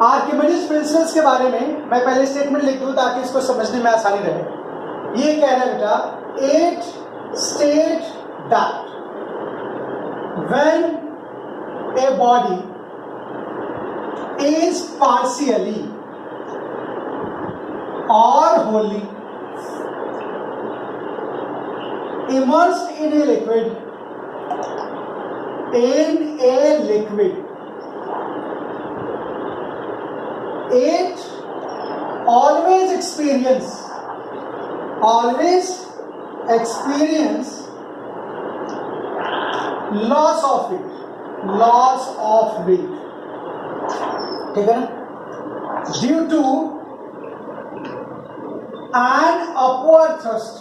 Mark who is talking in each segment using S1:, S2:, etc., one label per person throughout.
S1: Archimedes principles के बारे में मैं पहले स्टेटमेंट लिख दूं ताकि इसको समझने में आसानी रहे। ये कह रहा है बेटा, it state that when a body is partially or wholly immersed in a liquid, it always experience loss of weight, ठीक है ना, due to an upward thrust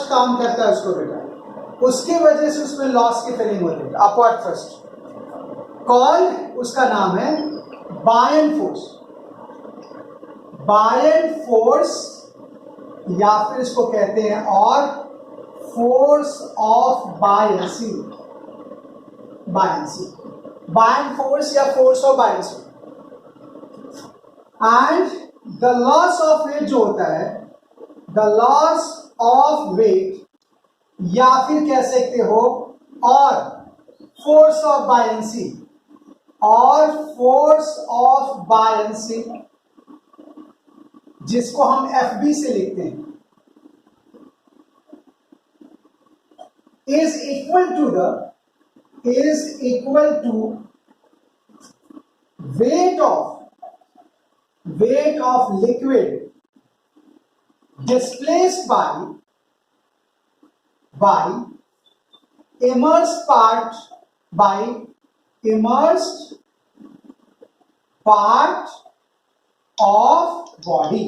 S1: काम करता है उसको बेटा, उसकी वजह से उसमें लॉस की फीलिंग होती है। अपवर्ड थ्रस्ट कॉल्ड, उसका नाम है बायन फोर्स या फिर इसको कहते हैं और force of buoyancy, buoyant force या force of buoyancy. And the loss of weight जो होता है, द लॉस ऑफ वेट या फिर कह सकते हो और फोर्स ऑफ बायंसी, जिसको हम FB से लिखते हैं, is equal to weight of liquid displaced by immersed part of body।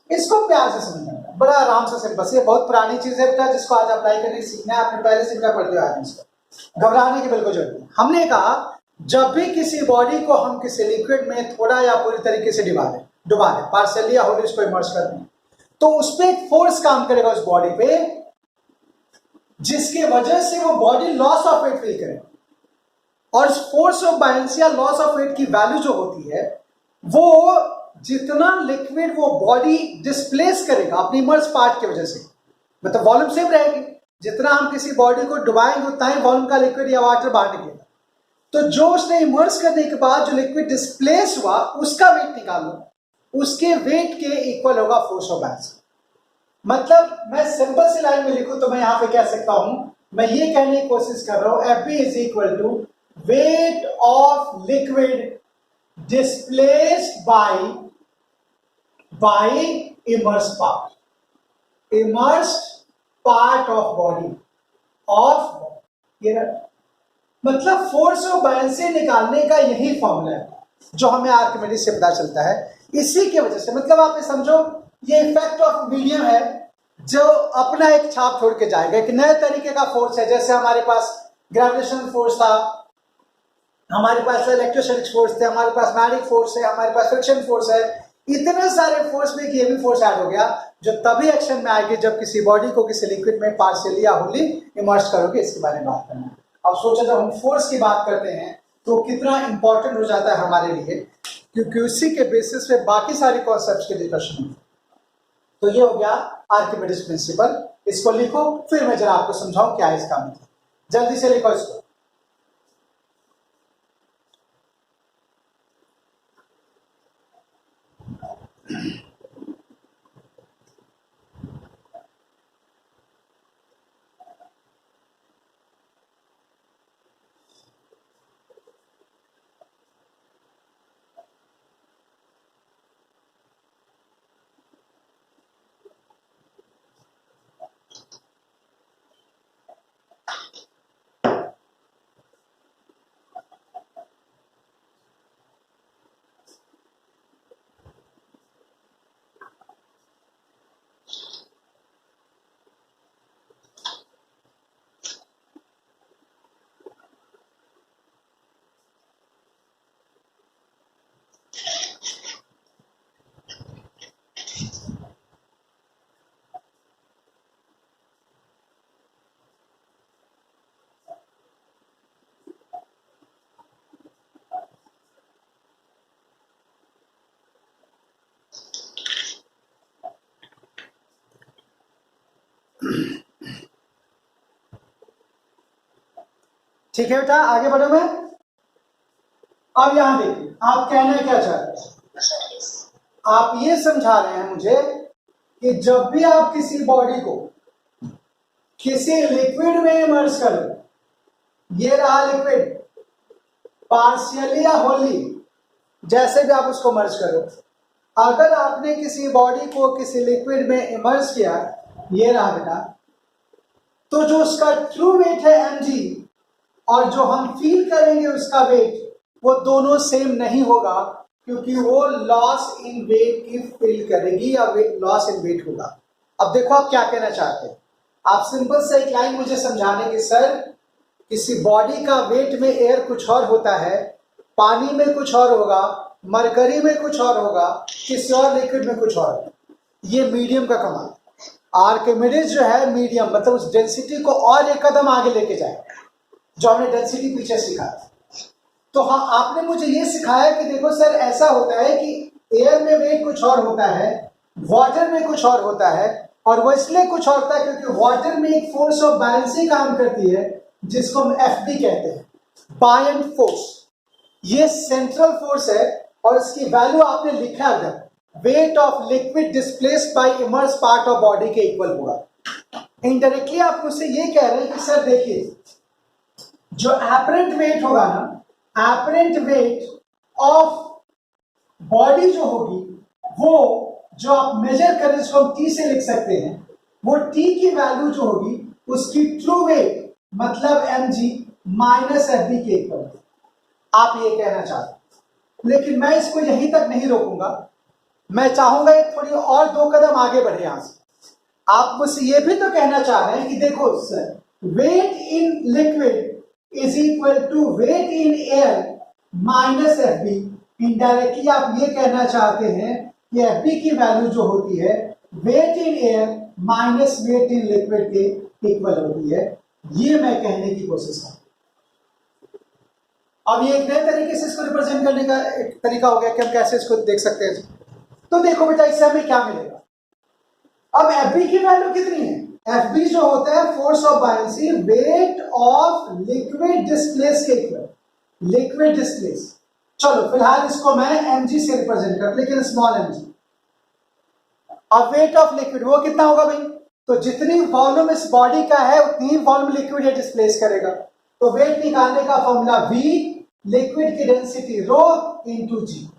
S1: इसको प्यार से समझना, बड़ा आराम से सिंपल, ये बहुत पुरानी चीज है बेटा जिसको आज अप्लाई करने सीखना है। आपने पहले से पढ़ते हुए आए, घबराने की बिल्कुल जरूरत नहीं। हमने कहा जब भी किसी बॉडी को हम किसी लिक्विड में थोड़ा या पूरी तरीके से डुबा दें, पार्शियली या होली उसको इमर्स कर दें, तो उस पर एक फोर्स काम करेगा उस बॉडी पे, जिसकी वजह से वो body loss of weight feel करे। और फोर्स ऑफ बायंसी या लॉस ऑफ वेट की वैल्यू जो होती है, वो जितना लिक्विड वो बॉडी डिस्प्लेस करेगा अपनी इमर्स पार्ट की वजह से, मतलब वॉल्यूम सेम रहेगी। जितना हम किसी बॉडी को डुबाएंगे उतना ही वॉल्यूम का लिक्विड या वाटर बाहर निकलेगा। तो जो उसने इमर्स करने के बाद जो लिक्विड डिस्प्लेस हुआ उसका वेट निकालो, उसके वेट के इक्वल होगा फोर्स ऑफ बायंसी। मतलब मैं सिंपल सी लाइन में लिखूं तो मैं यहां पे कह सकता हूं, मैं ये कहने की कोशिश कर रहा हूं, FB is equal to weight of liquid displaced by immersed part of body ये मतलब फोर्स ऑफ बायंसी निकालने का यही फॉर्मूला है जो हमें आर्किमिडीज से पता चलता है। इसी की वजह से मतलब आप समझो ये इफेक्ट ऑफ मीडियम है जो अपना एक छाप छोड़ के जाएगा, एक नए तरीके का फोर्स है। जैसे हमारे पास ग्रेविटेशनल फोर्स था, हमारे पास इलेक्ट्रोस्टैटिक फोर्स थे, हमारे पास मैग्नेटिक फोर्स है, हमारे पास फ्रिक्शन फोर्स है, इतने सारे फोर्स में ये भी फोर्स ऐड हो गया जो तभी एक्शन में आएगी जब किसी बॉडी को किसी लिक्विड में पार्शियली या होली इमर्स करोगे। इसके बारे में बात करना है। अब सोचो जब हम फोर्स की बात करते हैं तो कितना इंपॉर्टेंट हो जाता है हमारे लिए, क्योंकि उसी के बेसिस पे बाकी सारी कॉन्सेप्ट्स के डिस्कशन होती है। तो ये हो गया आर्किमिडीज प्रिंसिपल। इसको लिखो, फिर मैं जरा आपको समझाऊं क्या है इसका मतलब। जल्दी से लिखो इसको। ठीक है बेटा, आगे बढ़ो मैं। अब यहां देखिए आप कहना क्या चाहते हैं। आप ये समझा रहे हैं मुझे कि जब भी आप किसी बॉडी को किसी लिक्विड में इमर्स करो, ये रहा लिक्विड, पार्शियली या होली, जैसे भी आप उसको मर्ज करो, अगर आपने किसी बॉडी को किसी लिक्विड में इमर्स किया, ये रहा बेटा, तो जो उसका ट्रू वेट है mg और जो हम फील करेंगे उसका वेट, वो दोनों सेम नहीं होगा, क्योंकि वो लॉस इन वेट की फील करेगी या वेट लॉस इन वेट होगा। अब देखो आप क्या कहना चाहते हैं। आप सिंपल से एक लाइन मुझे समझाने की, सर किसी बॉडी का वेट में एयर कुछ और होता है, पानी में कुछ और होगा, मरकरी में कुछ और होगा, किसी और लिक्विड में कुछ और। ये मीडियम का कमाल। आर्किमिडीज जो है मीडियम, मतलब उस डेंसिटी को और एक कदम आगे लेके जाए, जो हमने डेंसिटी पीछे सीखा। तो हाँ, आपने मुझे ये सिखाया कि देखो सर ऐसा होता है कि एयर में वेट कुछ और होता है, वाटर में कुछ और होता है, और वो इसलिए कुछ और होता है क्योंकि वाटर में एक फोर्स ऑफ बैलेंसिंग काम करती है जिसको हम एफबी कहते हैं, बायंट फोर्स। ये सेंट्रल फोर्स है और इसकी वैल्यू आपने लिखा है, wait of liquid displaced bye immerse part of body के इक्वल होगा। इनडायरेक्टली आप मुझसे ये कह रहे हैं कि सर देखिए, जो एपरेंट वेट होगा ना, एपरेंट वेट ऑफ बॉडी जो होगी, वो जो आप मेजर करें, जिसको हम टी से लिख सकते हैं, वो टी की वैल्यू जो होगी उसकी ट्रू वेट मतलब mg माइनस fb के इक्वल, आप ये कहना चाहते हैं। लेकिन मैं इसको यहीं तक नहीं रोकूंगा, मैं चाहूंगा ये थोड़ी और दो कदम आगे बढ़े। यहां से आप मुझसे ये भी तो कहना चाह रहे हैं कि देखो sir, weight in liquid is equal to weight in air minus fb। Indirectly आप ये कहना चाहते हैं कि fb की वैल्यू जो होती है weight in air minus weight in liquid के इक्वल होती है। ये मैं कहने की कोशिश कर। अब ये एक नए तरीके से इसको रिप्रेजेंट करने का एक तरीका हो गया कि हम कैसे इसको देख सकते हैं। तो देखो बेटा, इससे हमें क्या मिलेगा। अब fb की वैल्यू कितनी है? fb जो होता है force of buoyancy, wait of liquid displace के इक्वल, लिक्विड डिस्प्लेस। चलो फिलहाल इसको मैं mg से रिप्रेजेंट कर, लेकिन स्मॉल mg। अब वेट ऑफ लिक्विड वो कितना होगा भाई? तो जितनी वॉल्यूम इस बॉडी का है उतनी ही वॉल्यूम लिक्विड है डिस्प्लेस करेगा। तो वेट निकालने का फॉर्मूला v, लिक्विड की डेंसिटी रो इंटू जी।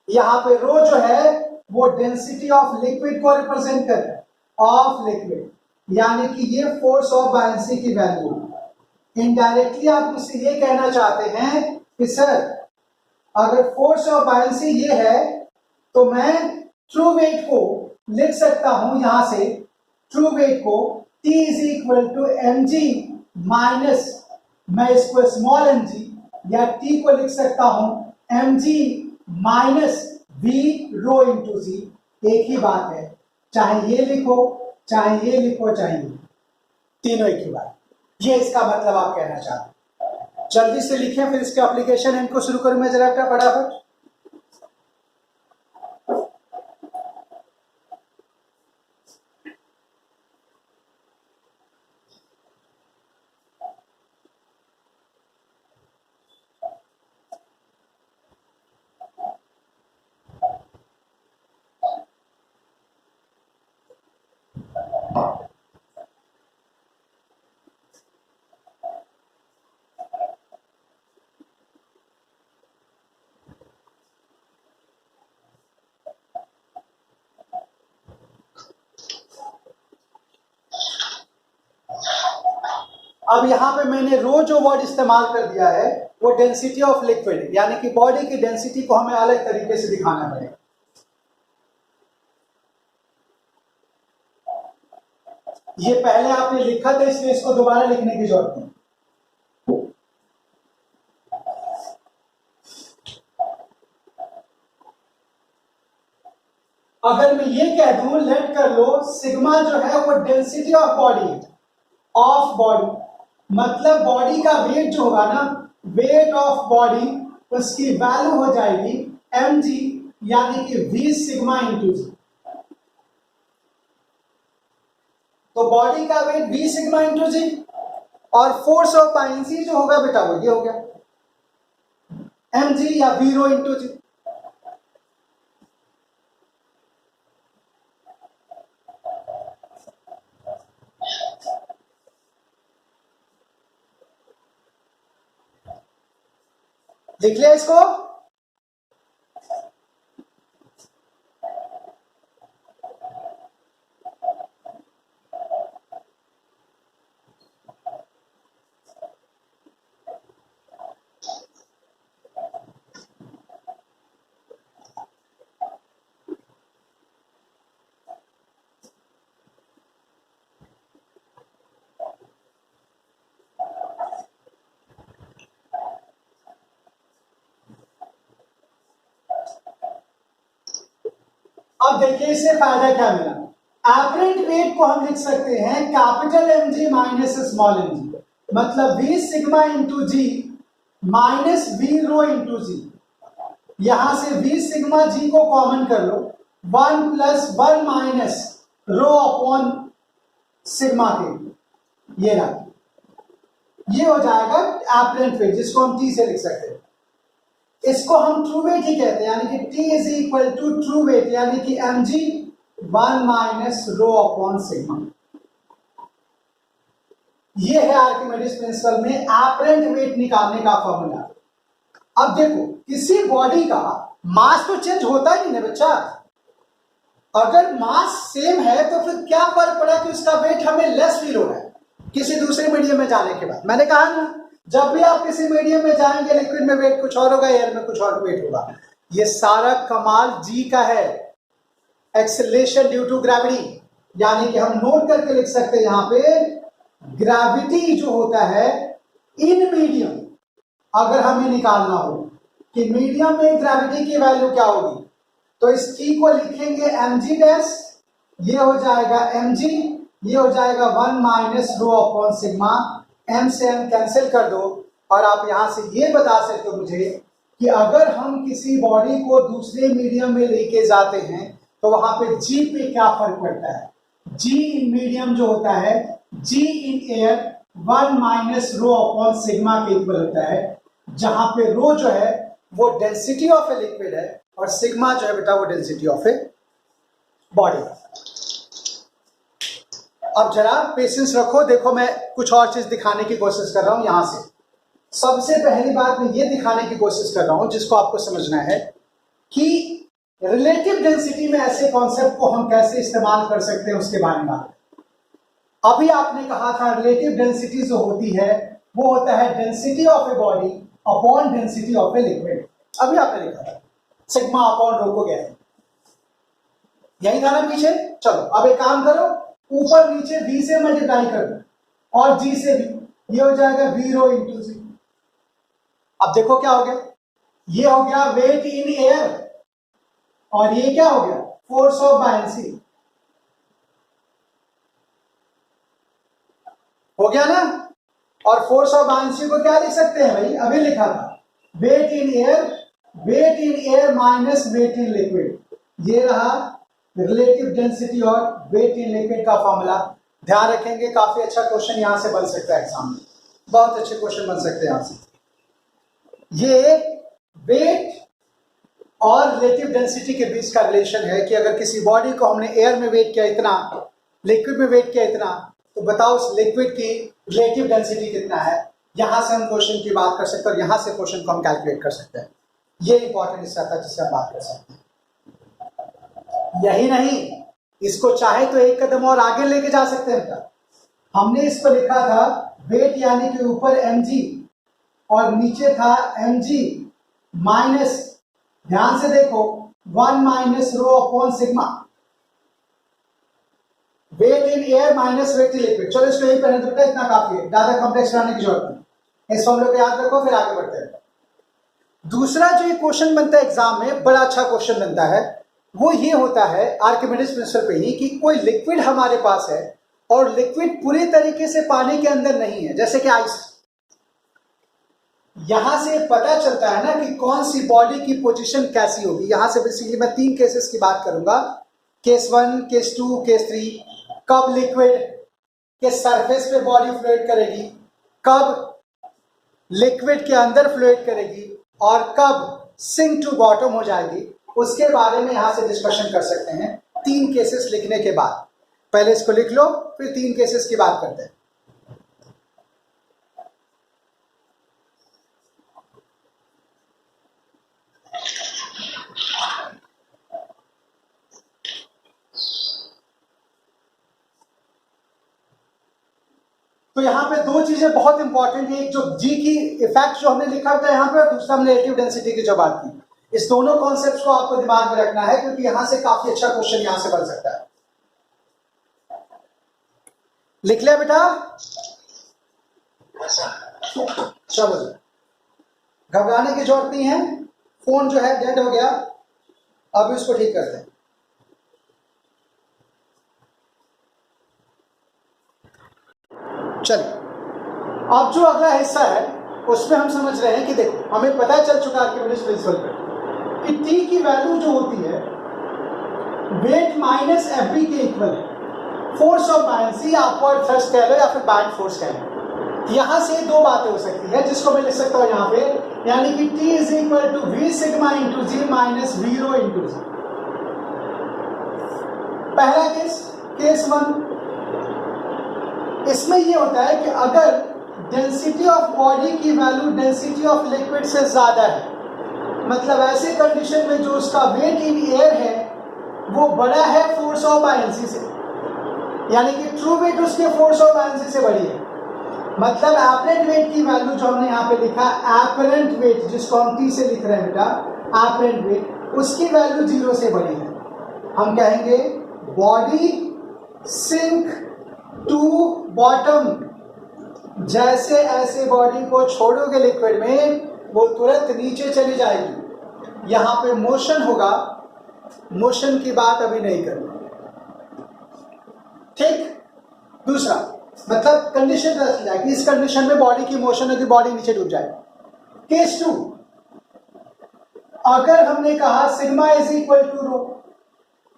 S1: यहां पे रो जो है वो डेंसिटी ऑफ लिक्विड को रिप्रेजेंट कर रहा है, ऑफ लिक्विड, यानी कि ये फोर्स ऑफ बायंसी की वैल्यू। इनडायरेक्टली आप मुझसे ये कहना चाहते हैं कि सर अगर फोर्स ऑफ बायंसी ये है तो मैं ट्रू वेट को लिख सकता हूं, यहां से ट्रू वेट को T is equal to mg minus, मैं इसको स्मॉल mg या T को लिख सकता हूं mg माइनस v रो इंटू जी। एक ही बात है, चाहे ये लिखो, चाहे ये लिखो, चाहे ये, तीनों एक ही बात। ये इसका मतलब आप कहना चाहते हैं। जल्दी से लिखें, फिर इसके एप्लीकेशन इनको शुरू करूं मैं जरा फटाफट। अब यहां पे मैंने रो जो वर्ड इस्तेमाल कर दिया है वो डेंसिटी ऑफ लिक्विड, यानी कि बॉडी की डेंसिटी को हमें अलग तरीके से दिखाना पड़ेगा। ये पहले आपने लिखा था, इसलिए इसको दोबारा लिखने की जरूरत नहीं। अगर मैं ये कह दूं, लेट कर लो, सिग्मा जो है वो डेंसिटी ऑफ बॉडी है, ऑफ बॉडी, मतलब बॉडी का वेट जो होगा ना, वेट ऑफ बॉडी, उसकी वैल्यू हो जाएगी mg, यानी कि v सिग्मा इंटू जी। तो बॉडी का वेट v सिग्मा इंटू जी, और फोर्स ऑफ बायनेंसी जो होगा बेटा वो ये हो गया mg या v रो इंटू जी। लिख लिया इसको। अब देखिए इससे फायदा क्या मिला। एपरेंट वेट को हम लिख सकते हैं capital mg minus small mg, मतलब v sigma into g minus v रो इंटू जी। यहां से v सिग्मा g को कॉमन कर लो, 1 plus 1 minus rho upon sigma के, ये रहा, ये हो जाएगा एपरेंट वेट, जिसको हम t से लिख सकते हैं। इसको हम ट्रू वेट ही कहते हैं, यानी कि t is equal to true weight, यानी कि mg 1 minus rho upon sigma. ये है आर्किमिडीज प्रिंसिपल में एपरेंट वेट निकालने का फॉर्मूला। अब देखो किसी बॉडी का मास तो चेंज होता ही नहीं ना बच्चा। अगर मास सेम है तो फिर क्या फर्क पड़ा कि उसका वेट हमें लेस फील हो रहा है किसी दूसरे मीडियम में जाने के बाद। मैंने कहा ना, जब भी आप किसी मीडियम में जाएंगे लिक्विड में वेट कुछ और होगा, एयर में कुछ और वेट होगा। ये सारा कमाल जी का है, एक्सेलरेशन ड्यू टू ग्रेविटी। यानी कि हम नोट करके लिख सकते हैं यहां पे ग्रेविटी जो होता है इन मीडियम, अगर हमें निकालना हो कि मीडियम में ग्रेविटी की वैल्यू क्या होगी, तो इस टी को लिखेंगे mg डैश, ये हो जाएगा mg, ये हो जाएगा 1 minus rho upon sigma, m से m कैंसिल कर दो। और आप यहां से ये बता सकते हो मुझे कि अगर हम किसी बॉडी को दूसरे मीडियम में लेके जाते हैं तो वहां पे g पे क्या फर्क पड़ता है। g इन मीडियम जो होता है, g in air 1 minus rho upon sigma के इक्वल होता है, जहां पे रो जो है वो डेंसिटी ऑफ ए लिक्विड है और सिग्मा जो है बेटा वो डेंसिटी ऑफ ए बॉडी। अब जरा पेशेंस रखो, देखो मैं कुछ और चीज दिखाने की कोशिश कर रहा हूं। यहां से सबसे पहली बात मैं ये दिखाने की कोशिश कर रहा हूं जिसको आपको समझना है कि रिलेटिव डेंसिटी में ऐसे कॉन्सेप्ट को हम कैसे इस्तेमाल कर सकते हैं उसके बारे में। अभी आपने कहा था रिलेटिव डेंसिटी जो होती है वो होता है density of a body upon density of a liquid. अभी आपने लिखा था सिग्मा अपॉन रो को गया, यही था ना पीछे। चलो अब एक काम करो, ऊपर नीचे v से मल्टीप्लाई कर दो और g से v, ये हो जाएगा v रो इंटू जी। अब देखो क्या हो गया, ये हो गया वेट इन एयर और ये क्या हो गया फोर्स ऑफ बायनेंसी, हो गया ना। और फोर्स ऑफ बायनेंसी को क्या लिख सकते हैं भाई, अभी लिखा था weight in air minus weight in liquid. ये रहा रिलेटिव डेंसिटी और वेट इन लिक्विड का फॉर्मूला। ध्यान रखेंगे काफी अच्छा क्वेश्चन यहां से बन सकता है एग्जाम में, बहुत अच्छे क्वेश्चन बन सकते हैं यहां से। ये वेट और रिलेटिव डेंसिटी के बीच का रिलेशन है कि अगर किसी बॉडी को हमने एयर में वेट किया इतना, लिक्विड में वेट किया इतना, तो बताओ उस लिक्विड की रिलेटिव डेंसिटी कितना है। यहां से हम क्वेश्चन की बात कर सकते हैं और यहां से क्वेश्चन को हम कैलकुलेट कर सकते हैं। ये इंपॉर्टेंट हिस्सा था जिससे हम बात कर सकते हैं। यही नहीं, इसको चाहे तो एक कदम और आगे लेके जा सकते हैं। हमने इस पर लिखा था वेट यानी कि ऊपर mg और नीचे था mg माइनस, ध्यान से देखो 1 minus rho upon sigma, weight in air minus weight in liquid. चलो इसको यही पहले तो इतना काफी है, ज्यादा कॉम्प्लेक्स बनाने की जरूरत नहीं। इस फॉर्मूले को याद रखो फिर आगे बढ़ते हैं। दूसरा जो ये क्वेश्चन बनता है एग्जाम में, बड़ा अच्छा क्वेश्चन बनता है, वो ये होता है आर्किमिडीज प्रिंसिपल पे ही कि कोई लिक्विड हमारे पास है और लिक्विड पूरी तरीके से पानी के अंदर नहीं है, जैसे कि आइस। यहां से पता चलता है ना कि कौन सी बॉडी की पोजीशन कैसी होगी। यहां से बेसिकली मैं 3 केसेस की बात करूंगा, केस 1, केस 2, केस 3। कब लिक्विड के सरफेस पे बॉडी फ्लोट करेगी, कब लिक्विड के अंदर फ्लोट करेगी और कब सिंक टू बॉटम हो जाएगी, उसके बारे में यहां से डिस्कशन कर सकते हैं 3 केसेस लिखने के बाद। पहले इसको लिख लो, फिर 3 केसेस की बात करते हैं। तो यहां पे 2 चीजें बहुत इंपॉर्टेंट है, एक जो जी की इफेक्ट जो हमने लिखा था यहां पे, और दूसरा हमने रिलेटिव डेंसिटी की जो बात की। इस दोनों कॉन्सेप्ट्स को आपको दिमाग में रखना है, क्योंकि यहां से काफी अच्छा क्वेश्चन यहां से बन सकता है। लिख लिया बेटा? चलो, घबराने की जरूरत नहीं है। फोन जो है डेड हो गया, अब इसको ठीक करते हैं। चलिए, अब जो अगला हिस्सा है उसमें हम समझ रहे हैं कि देखो, हमें पता चल चुका आर्किमिडीज प्रिंसिपल पे कि टी की वैल्यू जो होती है वेट माइनस एफ बी के इक्वल है। Force of buoyancy, upward thrust कह लो या फिर बैंड फोर्स कह लो। यहां से 2 बातें हो सकती है जिसको मैं लिख सकता हूं यहां पे, यानी कि T is equal to V sigma into g minus V rho into g. पहला केस 1, इसमें ये होता है कि अगर डेंसिटी ऑफ बॉडी की वैल्यू डेंसिटी ऑफ लिक्विड से ज्यादा है, मतलब ऐसे कंडीशन में जो उसका वेट इन एयर है वो बड़ा है फोर्स ऑफ बायंसी से, यानी कि ट्रू वेट उसके फोर्स ऑफ बायंसी से बड़ी है। मतलब एपरेंट वेट की वैल्यू जो हमने यहाँ पे लिखा, एपरेंट वेट जिसको हम टी से लिख रहे हैं बेटा, एपरेंट वेट, उसकी वैल्यू 0 से बड़ी है। हम कहेंगे बॉडी सिंक टू बॉटम, जैसे ऐसे बॉडी को छोड़ोगे लिक्विड में वो तुरंत नीचे चली जाएगी। यहां पे मोशन होगा, मोशन की बात अभी नहीं करनी, ठीक। दूसरा मतलब कंडीशन रख जाएगी, इस कंडीशन में बॉडी की मोशन होगी, बॉडी नीचे डूब जाएगी। केस 2, अगर हमने कहा सिग्मा इज इक्वल टू रो,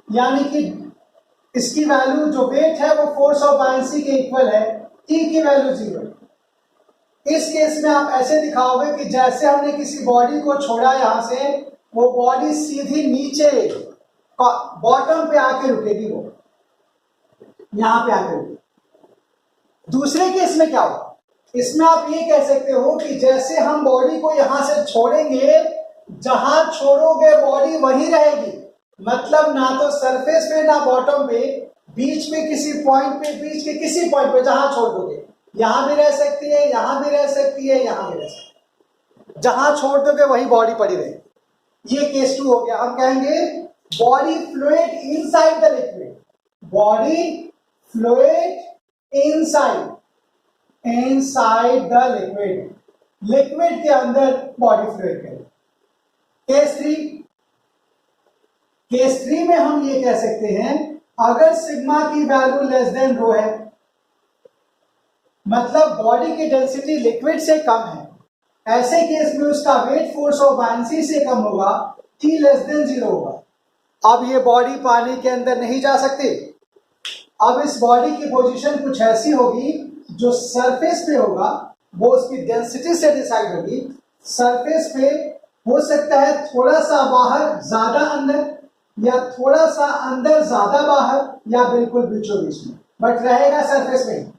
S1: यानी कि इसकी वैल्यू जो वेट है वो फोर्स ऑफ बायंसी के इक्वल है, टी की वैल्यू 0। इस केस में आप ऐसे दिखाओगे कि जैसे हमने किसी बॉडी को छोड़ा यहां से, वो बॉडी सीधी नीचे बॉटम पे आके रुकेगी, वो यहां पे आके रुकेगी। दूसरे केस में क्या होगा, इसमें आप ये कह सकते हो कि जैसे हम बॉडी को यहां से छोड़ेंगे, जहां छोड़ोगे बॉडी वहीं रहेगी, मतलब ना तो सरफेस पे ना बॉटम पे, बीच में किसी पॉइंट पे, बीच के किसी पॉइंट पे जहां छोड़ दोगे, यहां भी रह सकती है, यहां भी रह सकती है, यहां भी रह सकती है, जहां छोड़ दोगे वही बॉडी पड़ी रहेगी। ये केस 2 हो गया। हम कहेंगे body fluid inside the liquid, body fluid inside the liquid, liquid के अंदर बॉडी फ्लूइड करें। केस 3 में हम ये कह सकते हैं अगर सिग्मा की वैल्यू लेस देन रो है, मतलब बॉडी की डेंसिटी लिक्विड से कम है, ऐसे केस में उसका वेट फोर्स ऑफ बायंसी से कम होगा, T लेस देन 0 होगा। अब ये बॉडी पानी के अंदर नहीं जा सकती। अब इस बॉडी की पोजीशन कुछ ऐसी होगी, जो सरफेस पे होगा वो उसकी डेंसिटी से डिसाइड होगी। सरफेस पे हो सकता है थोड़ा सा बाहर ज्यादा अंदर, या थोड़ा सा अंदर ज्यादा बाहर, या बिल्कुल बीचों बीच में, बट रहेगा सरफेस में।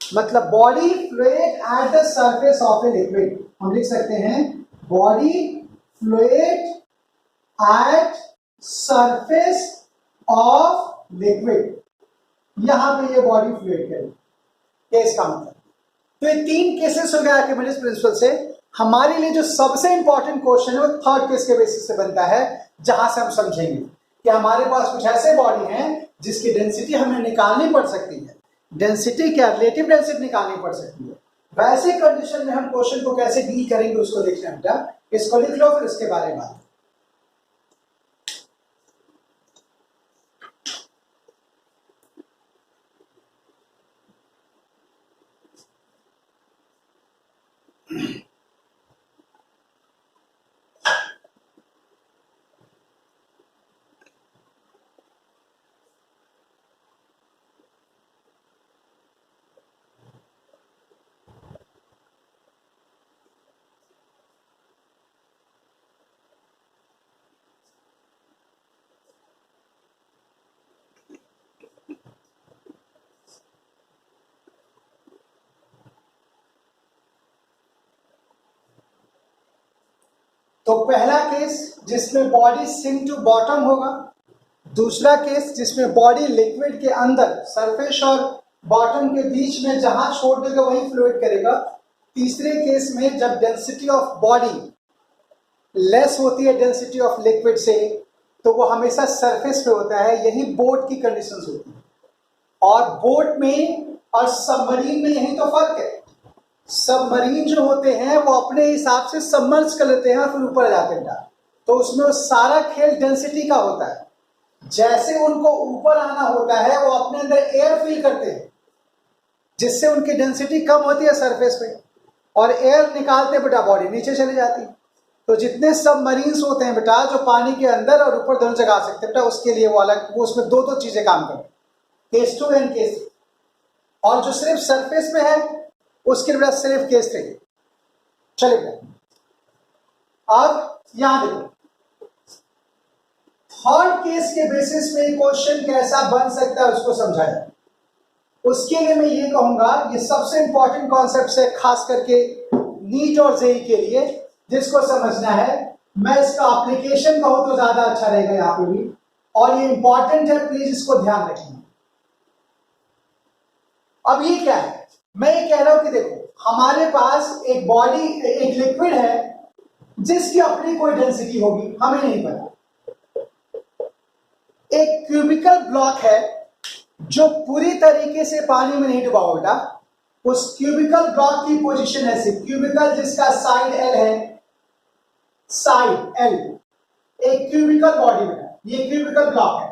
S1: मतलब body fluid at the surface of a liquid, हम लिख सकते हैं body fluid at surface of liquid, यहां पे ये बॉडी फ्लूइड है, केस का मतलब। तो ये 3 केसेस हो गए आर्किमिडीज प्रिंसिपल से। हमारे लिए जो सबसे इंपॉर्टेंट क्वेश्चन है वो थर्ड केस के बेसिस से बनता है, जहां से हम समझेंगे कि हमारे पास कुछ ऐसे बॉडी हैं जिसकी डेंसिटी हमें निकालनी पड़ सकती है, डेंसिटी क्या, रिलेटिव डेंसिटी निकालनी पड़ सकती है। वैसे कंडीशन में हम क्वेश्चन को कैसे डील करेंगे उसको देखना बेटा। इसको लिख लो, फिर इसके बारे में बात। तो पहला केस जिसमें बॉडी सिंक टू बॉटम होगा, दूसरा केस जिसमें बॉडी लिक्विड के अंदर सरफेस और बॉटम के बीच में जहां छोड़ देगा वही फ्लूइड करेगा, तीसरे केस में जब डेंसिटी ऑफ बॉडी लेस होती है डेंसिटी ऑफ लिक्विड से तो वो हमेशा सरफेस पे होता है। यही बोट की कंडीशंस होती है। और बोट में और सबमरीन में यही तो फर्क है। सबमरीन जो होते हैं वो अपने हिसाब से सबमर्ज कर लेते हैं और फिर ऊपर जाते हैं, तो उसमें वो सारा खेल डेंसिटी का होता है। जैसे उनको ऊपर आना होता है वो अपने अंदर एयर फील करते हैं जिससे उनकी डेंसिटी कम होती है सरफेस पे, और एयर निकालते बेटा बॉडी नीचे चली जाती है। तो जितने सबमरीन्स होते हैं बेटा जो पानी के अंदर और ऊपर दोनों जगह आ सकते हैं बेटा, उसके लिए वो अलग, वो उसमें दो दो चीजें काम करते हैं, केस 2 एंड केस 3। और जो सिर्फ सरफेस पे है उसके लिए बेटा सिर्फ केस 3। चलिए बेटा अब यहां देखो, थर्ड केस के बेसिस पे क्वेश्चन कैसा बन सकता है उसको समझाया। उसके लिए मैं ये कहूंगा, ये सबसे इंपॉर्टेंट कॉन्सेप्ट है खास करके नीट और जेई के लिए, जिसको समझना है। मैं इसका एप्लीकेशन कहूं तो ज्यादा अच्छा रहेगा यहां पे भी, और ये इंपॉर्टेंट है, प्लीज इसको ध्यान रखिए। अब ये क्या है, मैं ये कह रहा हूं कि देखो हमारे पास एक बॉडी, एक लिक्विड है जिसकी अपनी कोई डेंसिटी होगी, हमें नहीं पता। एक क्यूबिकल ब्लॉक है जो पूरी तरीके से पानी में नहीं डूबा बेटा। उस क्यूबिकल ब्लॉक की पोजीशन ऐसी, क्यूबिकल जिसका साइड एल है, साइड एल, एक क्यूबिकल बॉडी में, ये क्यूबिकल ब्लॉक है,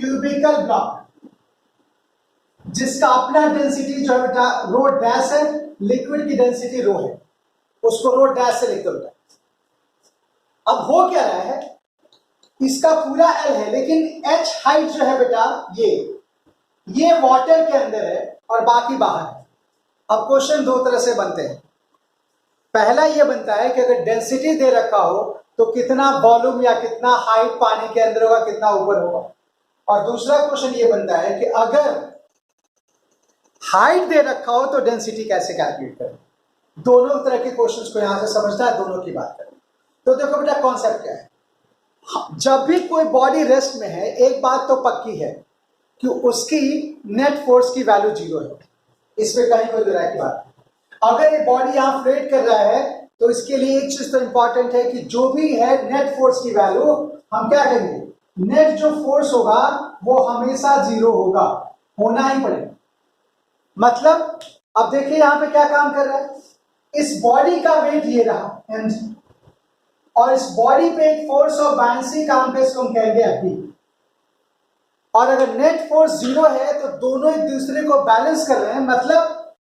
S1: क्यूबिकल ब्लॉक जिसका अपना डेंसिटी जो है बेटा रो डैश है, लिक्विड की डेंसिटी रो है, उसको रो डैश से लिखते बेटा। अब हो क्या रहा है, इसका पूरा एल है लेकिन एच हाइट जो है बेटा ये वाटर के अंदर है और बाकी बाहर है। अब क्वेश्चन दो तरह से बनते हैं। पहला ये बनता है कि अगर डेंसिटी दे रखा हो तो कितना वॉल्यूम या कितना हाइट पानी के अंदर होगा, कितना ऊपर होगा। और दूसरा क्वेश्चन ये बनता है कि अगर हाइट दे रखा हो तो डेंसिटी कैसे कैलकुलेट करें। दोनों तरह के क्वेश्चंस को यहां से समझना है, दोनों की बात करें। तो देखो बेटा कॉन्सेप्ट क्या है, जब भी कोई बॉडी रेस्ट में है एक बात तो पक्की है कि उसकी नेट फोर्स की वैल्यू 0 है, इसमें कहीं कोई दो राय की बात नहीं। अगर ये बॉडी यहां फ्लोट कर रहा है तो इसके लिए एक चीज तो इंपॉर्टेंट है कि जो भी है नेट फोर्स की वैल्यू हम क्या करेंगे, नेट जो फोर्स होगा वो हमेशा 0 होगा, होना ही पड़ेगा। मतलब अब देखिए यहां पे क्या काम कर रहा है, इस बॉडी का वेट ये रहा mg, और इस बॉडी पे एक फोर्स ऑफ बायंसी काम पे इसको हम कहेंगे F। और अगर नेट फोर्स 0 है तो दोनों एक दूसरे को बैलेंस कर रहे हैं, मतलब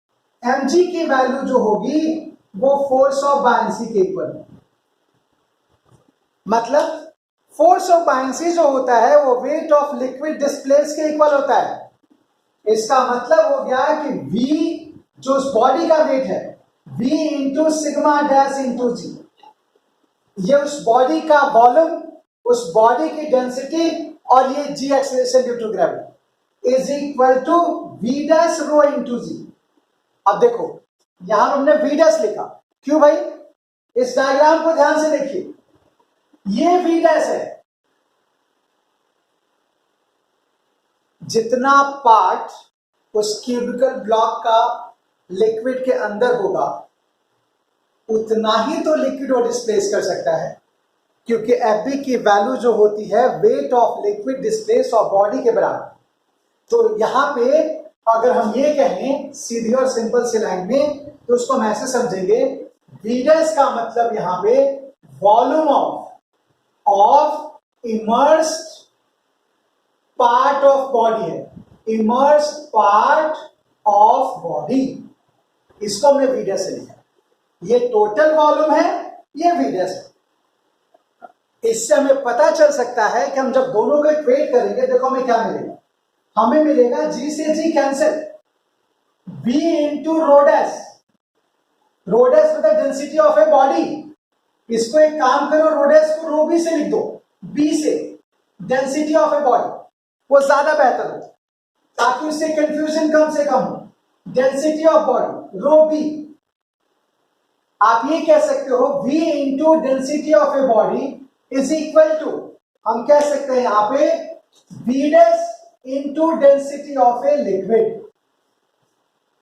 S1: mg की वैल्यू जो होगी वो फोर्स ऑफ बायंसी के इक्वल है। मतलब फोर्स ऑफ बायंसी जो होता है वो वेट ऑफ लिक्विड डिस्प्लेस के इक्वल होता है। इसका मतलब हो गया कि v जो उस बॉडी का वेट है, v into sigma dash into g, ये उस बॉडी का वॉल्यूम, उस बॉडी की डेंसिटी, और ये g acceleration due to gravity is equal to V dash rho into g. अब देखो यहां हमने वी डैश लिखा, क्यों भाई, इस डायग्राम को ध्यान से देखिए, ये वी डैश है, जितना पार्ट उस क्यूबिकल ब्लॉक का लिक्विड के अंदर होगा उतना ही तो लिक्विड वो डिस्प्लेस कर सकता है, क्योंकि एफ की वैल्यू जो होती है wait of liquid displace of body के बराबर। तो यहां पे अगर हम ये कहें सीधी और सिंपल सी लाइन में तो उसको हम ऐसे समझेंगे, वी डैश का मतलब यहां पे volume of immersed part of body है, इमर्स्ड पार्ट ऑफ बॉडी, इसको हमने वी डैश से लिखा। ये टोटल वॉल्यूम है, ये वी डैश है। इससे हमें पता चल सकता है कि हम जब दोनों को इक्वेट करेंगे, देखो हमें क्या मिलेगा, हमें मिलेगा जी से g cancel, V into rho dash, rho dash मतलब डेंसिटी ऑफ ए बॉडी। इसको एक काम करो, रोडस को रो बी से लिख दो, बी से डेंसिटी ऑफ ए बॉडी, वो ज्यादा बेहतर हो ताकि उससे कंफ्यूजन कम से कम हो। Density of body rho B, आप ये कह सकते हो V into density of a body is equal to, हम कह सकते हैं यहां पे V dash into density of a liquid.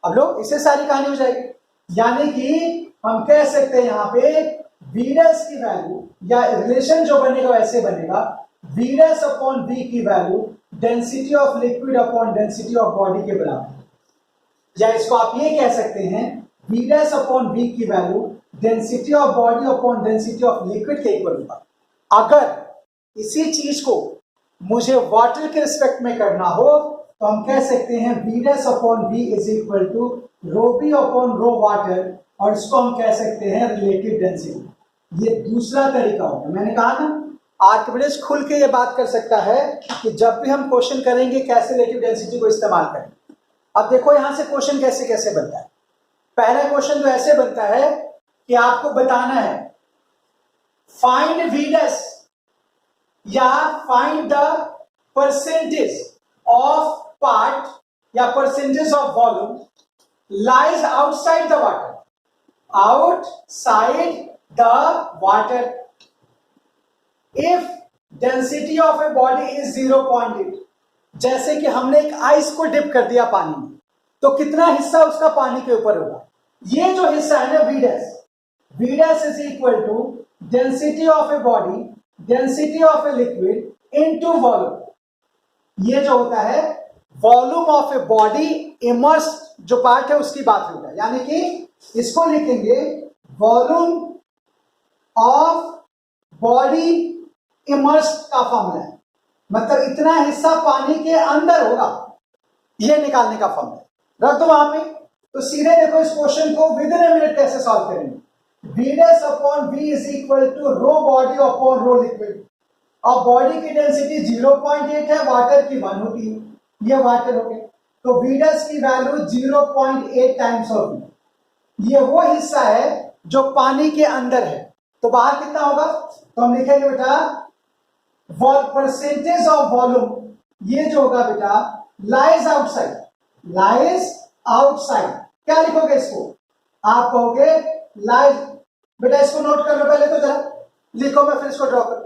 S1: अब लोग इससे सारी कहानी हो जाएगी, यानी कि हम कह सकते हैं यहां पे V डैश की वैल्यू, या रिलेशन जो बनेगा वैसे बनेगा, V डैश अपॉन V की value density of liquid upon density of body के बराबर, या इसको आप ये कह सकते हैं V डैश अपॉन V की value density of body upon density of liquid के इक्वल होगा। अगर इसी चीज को मुझे वाटर के रिस्पेक्ट में करना हो तो हम कह सकते हैं V dash upon V is equal to rho B upon rho water, और इसको हम कह सकते हैं रिलेटिव डेंसिटी। ये दूसरा तरीका होगा। मैंने कहा ना, आर्किमिडीज खुल के ये बात कर सकता है कि जब भी हम क्वेश्चन करेंगे कैसे रिलेटिव डेंसिटी को इस्तेमाल करें। अब देखो यहां से क्वेश्चन कैसे कैसे बनता है। पहला क्वेश्चन तो ऐसे बनता है कि आपको बताना है फाइंड V डैश या find the percentage of part या percentage of volume lies outside the water, outside the water if density of a body is 0.8। जैसे कि हमने एक आइस को डिप कर दिया पानी में, तो कितना हिस्सा उसका पानी के ऊपर होगा, ये जो हिस्सा है ना V dash is equal to density of a body density of a liquid into volume. ये जो होता है volume of a body immerse जो पार्ट है उसकी बात होगा, यानी कि इसको लिखेंगे वॉल्यूम ऑफ बॉडी इमर्स का फॉर्मूला है, मतलब इतना हिस्सा पानी के अंदर होगा, ये निकालने का फॉर्मूला रख दो वहां पे। तो सीधे देखो इस क्वेश्चन को विद इन ए मिनट कैसे सॉल्व करेंगे। V dash upon V is equal to rho body upon rho liquid. अब बॉडी की डेंसिटी 0.8 है, वाटर की 1 होती है, ये वाटर हो गया, तो V डैश की वैल्यू 0.8 टाइम्स ऑफ V। ये वो हिस्सा है जो पानी के अंदर है, तो बाहर कितना होगा, तो हम लिखेंगे बेटा परसेंटेज ऑफ वॉल्यूम, ये जो होगा बेटा लाइज आउटसाइड, लाइज आउटसाइड। क्या लिखोगे इसको, आप कहोगे लाइज। बेटा इसको नोट कर लो पहले, तो जरा लिखो, मैं फिर इसको ड्रॉ कर,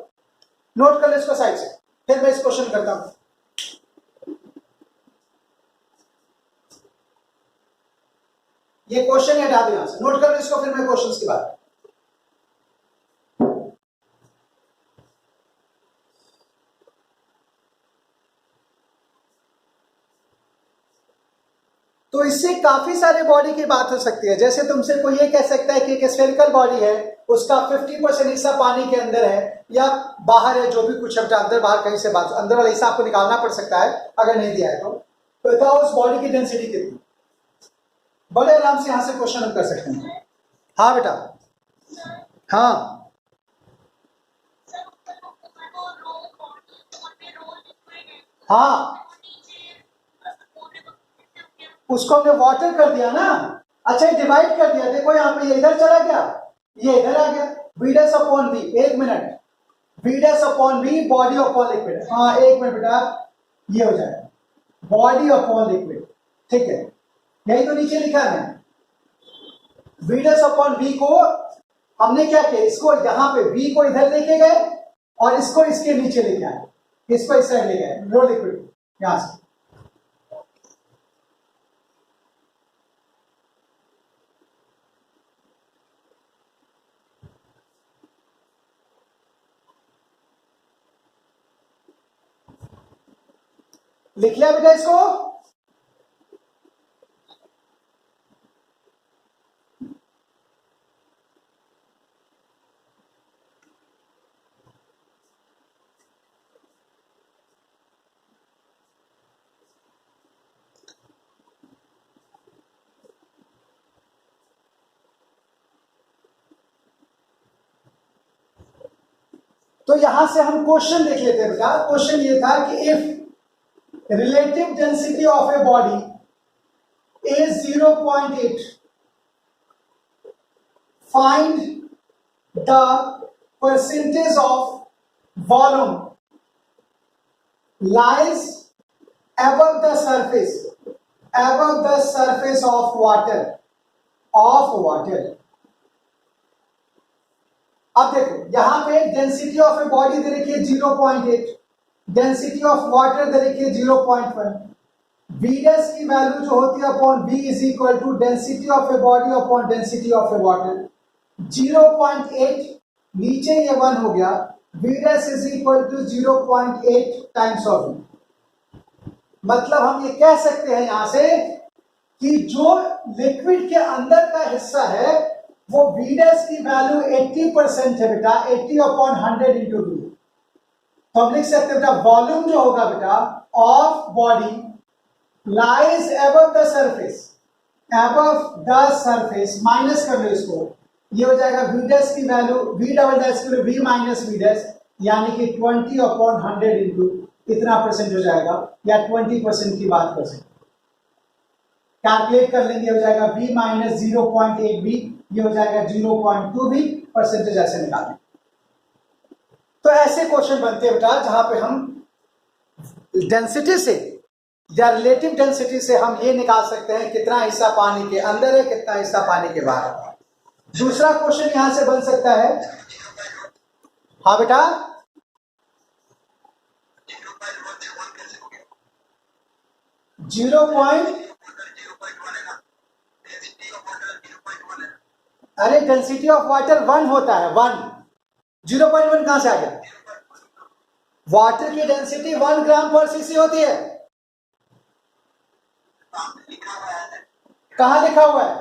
S1: नोट कर लो इसको साइड से, फिर मैं इस क्वेश्चन करता हूं। ये क्वेश्चन हटा दो यहां से, नोट कर लो इसको, फिर मैं क्वेश्चंस की बात। तो इससे काफी सारे बॉडी की बात हो सकती है। जैसे तुमसे कोई ये कह सकता है कि एक स्फेरिकल बॉडी है, उसका 50% हिस्सा पानी के अंदर है या बाहर है, जो भी कुछ है, अंदर बाहर कहीं से बात, अंदर वाला हिस्सा आपको निकालना पड़ सकता है अगर नहीं दिया है तो बताओ उस बॉडी की डेंसिटी कितनी। बड़े आराम से यहां से क्वेश्चन हम कर सकते हैं। हाँ बेटा, हाँ हाँ, उसको हमने वाटर कर दिया ना। अच्छा ये डिवाइड कर दिया, देखो यहाँ पे ये इधर चला गया, ये इधर आ गया। V डैश अपॉन V, एक minute, V dash upon V body upon liquid. हाँ एक मिनट बेटा, ये हो जाएगा बॉडी अपॉन लिक्विड, ठीक है, यही तो नीचे लिखा है। V डैश अपॉन V को हमने क्या किया, इसको यहाँ पे V को इधर लेके गए और इसको इसके नीचे लेके आए, इसको इस साइड ले गए, रो लिक्विड यहां से। लिख लिया बेटा इसको। तो यहां से हम क्वेश्चन देख लेते हैं बेटा। क्वेश्चन ये था कि if relative density of a body is 0.8, find the percentage of volume lies above the surface of water अब देखो यहां पे डेंसिटी ऑफ ए बॉडी दे रखी है 0.8, डेंसिटी ऑफ वाटर दे रखी है 0.1, वी डैश की वैल्यू जो होती है upon V is equal to density of a body upon density of a water. 0.8 नीचे ये 1 हो गया, V dash is equal to 0.8 times of V. मतलब हम ये कह सकते हैं यहां से कि जो लिक्विड के अंदर का हिस्सा है वो वी डैश की वैल्यू 80% है बेटा, 80 अपॉन 100 इंटू वी। तो हम लिख सकते हैं बेटा वॉल्यूम जो होगा बेटा of body lies above the surface, above the surface, minus कर लो इसको, ये हो जाएगा वी डैश की वैल्यू, वी डबल डैश की value V minus V dash, यानी कि 20 अपॉन 100 इंटू इतना परसेंट हो जाएगा, या 20% की बात कर सकते, कैलकुलेट कर लेंगे, हो जाएगा v माइनस 0.8 v, ये हो जाएगा 0.2 v, परसेंटेज ऐसे निकालें। तो ऐसे क्वेश्चन बनते हैं बेटा जहां पे हम डेंसिटी से या रिलेटिव डेंसिटी से हम ये निकाल सकते हैं कितना हिस्सा पानी के अंदर है, कितना हिस्सा पानी के बाहर है। दूसरा क्वेश्चन यहां से बन सकता है, हाँ बेटा, अरे डेंसिटी ऑफ वाटर 1 होता है, 1, 0.1 कहां से आ गया? वाटर की डेंसिटी 1 ग्राम पर सीसी होती है। कहां लिखा हुआ है?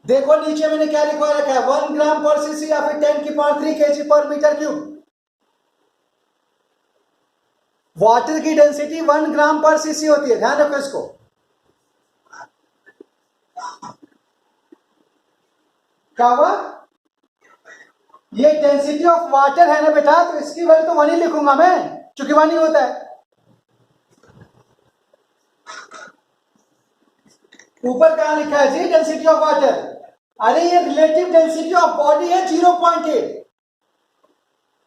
S1: देखो नीचे मैंने क्या लिखवा रखा है, 1 ग्राम पर सीसी या फिर 10 की पावर 3 kg पर मीटर क्यूब। वाटर की डेंसिटी 1 ग्राम पर सीसी होती है, ध्यान रखो इसको। क्या हुआ? ये डेंसिटी ऑफ वाटर है ना बेटा, तो इसकी वैल्यू तो 1 ही लिखूंगा मैं, क्योंकि 1 ही होता है। ऊपर कहां लिखा है जी डेंसिटी ऑफ वाटर? अरे ये रिलेटिव डेंसिटी ऑफ बॉडी है 0.8,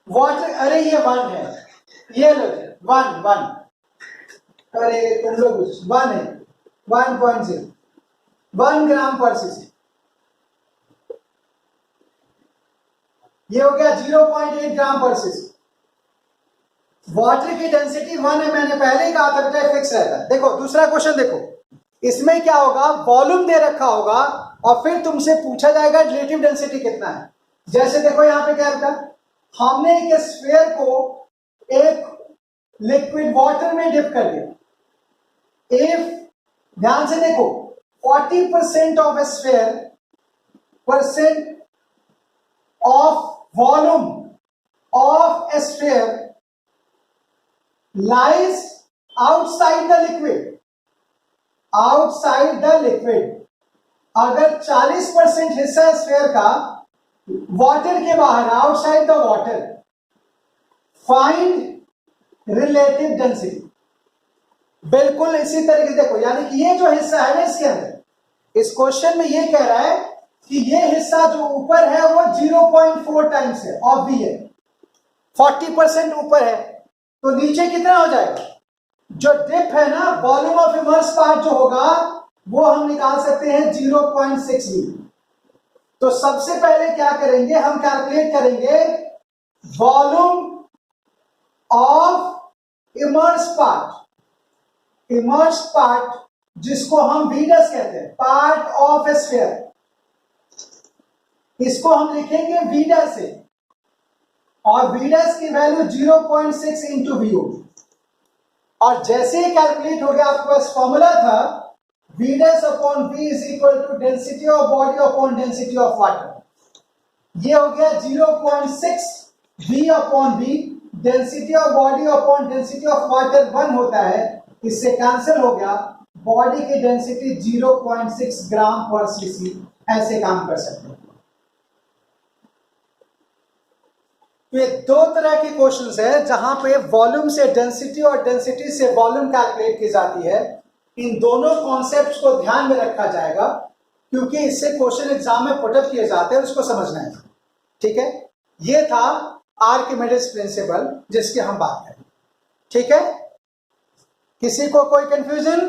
S1: वाटर, अरे ये 1 है, ये लो 1, अरे तुम लोग 1 है, 1.0, 1 ग्राम पर सीसी, ये हो गया 0.8 ग्राम पर सीसी। वाटर की डेंसिटी 1 है, मैंने पहले ही कहा था बेटा फिक्स रहता है। देखो दूसरा क्वेश्चन देखो, इसमें क्या होगा, वॉल्यूम दे रखा होगा और फिर तुमसे पूछा जाएगा रिलेटिव डेंसिटी कितना है। जैसे देखो यहां पे क्या था, हमने एक स्फीयर को एक लिक्विड वाटर में डिप कर दिया। इफ ध्यान से देखो 40% of A sphere percent of volume of a sphere lies outside the liquid, outside the liquid। अगर 40% हिस्सा स्फीयर का वाटर के बाहर, outside the water, find relative density. बिल्कुल इसी तरीके देखो, यानी कि ये जो हिस्सा है ना इसके अंदर, इस क्वेश्चन में ये कह रहा है कि ये हिस्सा जो ऊपर है वो 0.4 टाइम्स है ऑफ वी है, 40% ऊपर है, तो नीचे कितना हो जाएगा? जो डिप है ना, वॉल्यूम ऑफ इमर्स पार्ट जो होगा वो हम निकाल सकते हैं 0.6 वी। तो सबसे पहले क्या करेंगे, हम कैलकुलेट करेंगे volume of immerse part, immerse part जिसको हम वीडस कहते हैं, पार्ट ऑफ ए स्फीयर, इसको हम लिखेंगे वीडा से, और वीडस की वैल्यू 0.6 इंटू वी होगी। और जैसे ही कैलकुलेट हो गया, आपके पास फॉर्मूला था V dash upon V is equal to density of body upon density of water. ये हो गया 0.6 V upon V, density of body upon density of water 1 होता है, इससे कैंसिल हो गया, बॉडी की डेंसिटी 0.6 ग्राम पर सीसी। ऐसे काम कर सकते हैं। तो ये 2 तरह के क्वेश्चंस है जहां पे वॉल्यूम से डेंसिटी और डेंसिटी से वॉल्यूम कैलकुलेट की जाती है। इन दोनों कॉन्सेप्ट्स को ध्यान में रखा जाएगा, क्योंकि इससे क्वेश्चन एग्जाम में पुटअप किए जाते हैं, उसको समझना है। ठीक है, ये था आर्किमिडीज प्रिंसिपल जिसकी हम बात करें। ठीक है, किसी को कोई कंफ्यूजन?